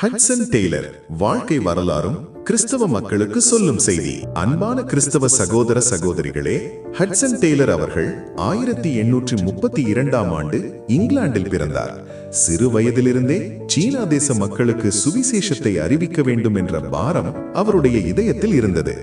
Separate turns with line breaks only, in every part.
Hatsun Taylor வாழ்க்கை வரலாறும் கிறிஸ்தவ மக்களுக்கு சொல்லும் செய்தி. அன்பான கிறிஸ்தவ சகோதர சகோதரிகளே, ஹட்சன் டெய்லர் அவர்கள் 1832ஆம் ஆண்டு இங்கிலாந்தில் பிறந்தார். சிறு வயதிலிருந்தே சீனா தேச மக்களுக்கு சுவிசேஷத்தை அறிவிக்க வேண்டும் என்ற பாரம் அவருடைய இதயத்தில் இருந்தது.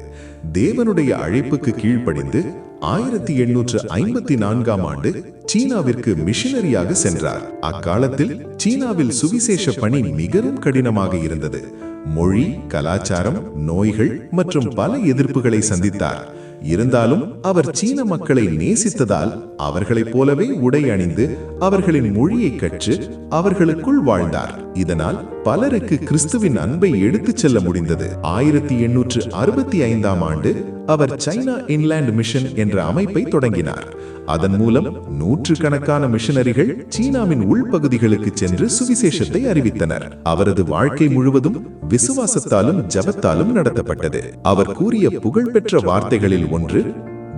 தேவனுடைய அழைப்புக்கு கீழ்ப்படிந்து 1854ஆம் ஆண்டு சீனாவிற்கு மிஷனரியாக சென்றார். அக்காலத்தில் சீனாவில் சுவிசேஷ பணி மிகவும் கடினமாக இருந்தது. மொழி, கலாச்சாரம், நோய்கள் மற்றும் பல எதிர்ப்புகளை சந்தித்தார். இருந்தாலும் அவர் சீன மக்களை நேசித்ததால் அவர்களைப் போலவே உடை அணிந்து அவர்களின் மொழியை கற்று அவர்களுக்குள் வாழ்ந்தார். இதனால் பலருக்கு கிறிஸ்துவின் அன்பை எடுத்துச் செல்ல முடிந்தது. 1865ஆம் ஆண்டு அவர் சைனா இன்லாண்ட் மிஷன் என்ற அமைப்பை தொடங்கினார். அதன் மூலம் நூற்றுக்கணக்கான மிஷனரிகள் சீனாவின் உள்பகுதிகளுக்கு சென்று சுவிசேஷத்தை அறிவித்தனர். அவரது வாழ்க்கை முழுவதும் விசுவாசத்தாலும் ஜபத்தாலும் நடத்தப்பட்டது. அவர் கூறிய புகழ்பெற்ற வார்த்தைகளில் ஒன்று,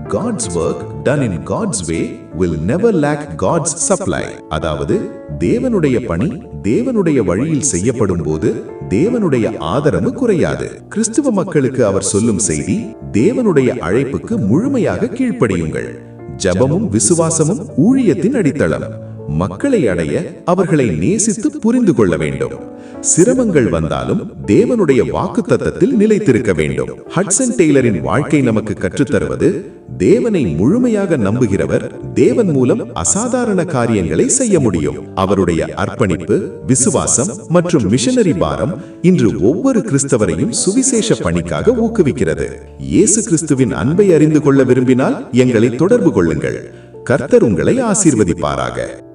God's work done in God's way will never lack God's supply. அதாவது தேவனுடைய பணி தேவனுடைய வழியில் செய்யப்படும் போது தேவனுடைய ஆதரவு குறையாது. கிறிஸ்துவ மக்களுக்கு அவர் சொல்லும் செய்தி, தேவனுடைய அழைப்புக்கு முழுமையாக கீழ்ப்படியுங்கள். ஜபமும் விசுவாசமும் ஊழியத்தின் அடித்தளம். மக்களை அடைய அவர்களை நேசித்து புரிந்து கொள்ள வேண்டும். சிரமங்கள் வந்தாலும் தேவனுடைய வாக்குத்தத்தத்தில் நிலைத்திருக்க வேண்டும். ஹட்சன் டெய்லரின் வாழ்க்கை நமக்கு கற்றுத்தருவது, தேவனை முழுமையாக நம்புகிறவர் தேவன் மூலம் அசாதாரண காரியங்களை செய்ய முடியும். அவருடைய அர்ப்பணிப்பு, விசுவாசம் மற்றும் மிஷனரி பாரம் இன்று ஒவ்வொரு கிறிஸ்தவரையும் சுவிசேஷ பணிக்காக ஊக்குவிக்கிறது. இயேசு கிறிஸ்துவின் அன்பை அறிந்து கொள்ள விரும்பினால் எங்களை தொடர்பு கொள்ளுங்கள். கர்த்தர் உங்களை ஆசீர்வதிப்பாராக.